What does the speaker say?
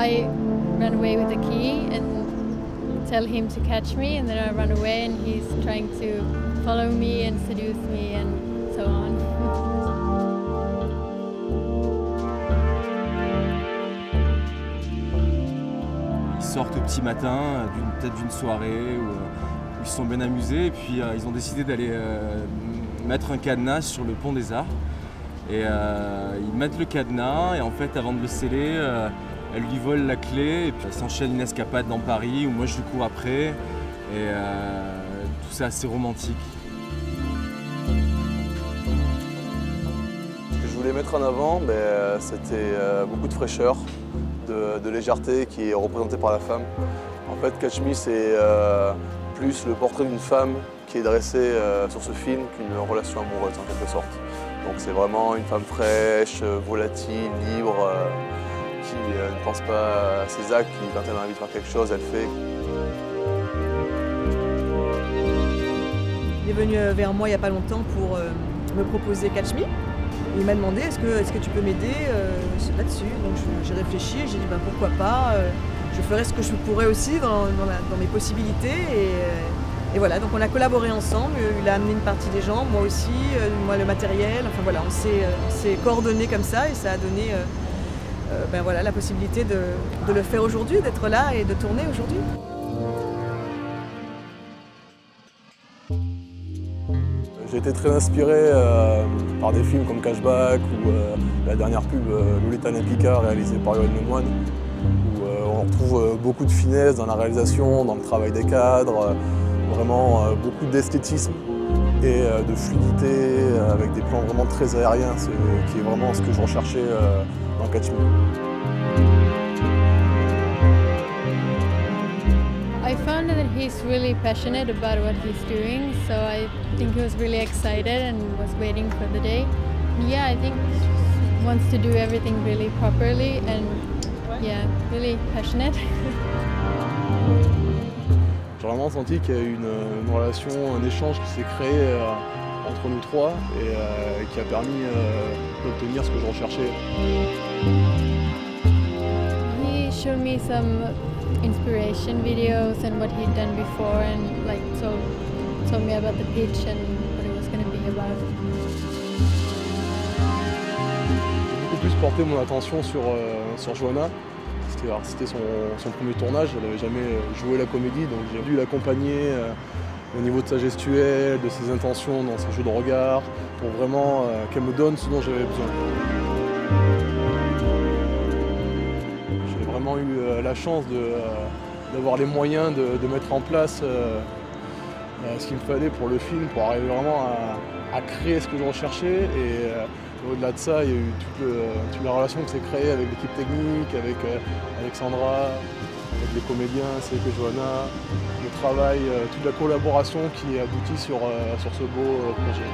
I run away with the key and tell him to catch me, and then I run away and he's trying to follow me and seduce me and so on. Ils sortent au petit matin, peut-être d'une soirée où ils se sont bien amusés, et puis ils ont décidé d'aller mettre un cadenas sur le pont des Arts. Et ils mettent le cadenas, et en fait avant de le sceller, elle lui vole la clé, et puis s'enchaîne une escapade dans Paris où moi je lui cours après, et tout ça assez romantique. Ce que je voulais mettre en avant, c'était beaucoup de fraîcheur, de légèreté qui est représentée par la femme. En fait, Catch Me, c'est plus le portrait d'une femme qui est dressée sur ce film qu'une relation amoureuse en quelque sorte. Donc c'est vraiment une femme fraîche, volatile, libre, qui ne pense pas à ses actes, qui quand elle a envie de faire quelque chose, elle fait. Il est venu vers moi il n'y a pas longtemps pour me proposer Catch Me. Il m'a demandé est-ce que tu peux m'aider là-dessus. Donc j'ai réfléchi et j'ai dit pourquoi pas. Je ferai ce que je pourrais aussi dans mes possibilités. Et voilà, donc on a collaboré ensemble. Il a amené une partie des gens, moi aussi, moi le matériel. Enfin voilà, on s'est coordonnés comme ça et ça a donné voilà, la possibilité de le faire aujourd'hui, d'être là et de tourner aujourd'hui. J'ai été très inspiré par des films comme Cashback ou la dernière pub Lolita Olympica réalisée par Yoann Lemoine, où on retrouve beaucoup de finesse dans la réalisation, dans le travail des cadres, vraiment beaucoup d'esthétisme et de fluidité avec des plans vraiment très aériens, qui est vraiment ce que je recherchais dans Catch Me. I found that he's really passionate about what he's doing, so I think he was really excited and was waiting for the day. Yeah, I think he wants to do everything really properly and yeah, really passionate. J'ai vraiment senti qu'il y a eu une relation, un échange qui s'est créé entre nous trois et qui a permis d'obtenir ce que je recherchais. He showed me some inspiration videos and what he'd done before, and like told me about the pitch and what it was going to be about. J'ai beaucoup plus porté mon attention sur Johanna. C'était son premier tournage, elle n'avait jamais joué la comédie, donc j'ai dû l'accompagner au niveau de sa gestuelle, de ses intentions dans ses jeux de regard, pour vraiment qu'elle me donne ce dont j'avais besoin. J'ai vraiment eu la chance d'avoir les moyens de mettre en place ce qu'il me fallait pour le film, pour arriver vraiment à créer ce que je recherchais. Et au-delà de ça, il y a eu toute la relation qui s'est créée avec l'équipe technique, avec Alexandra, avec les comédiens, c'est que Johanna, le travail, toute la collaboration qui aboutit sur ce beau projet.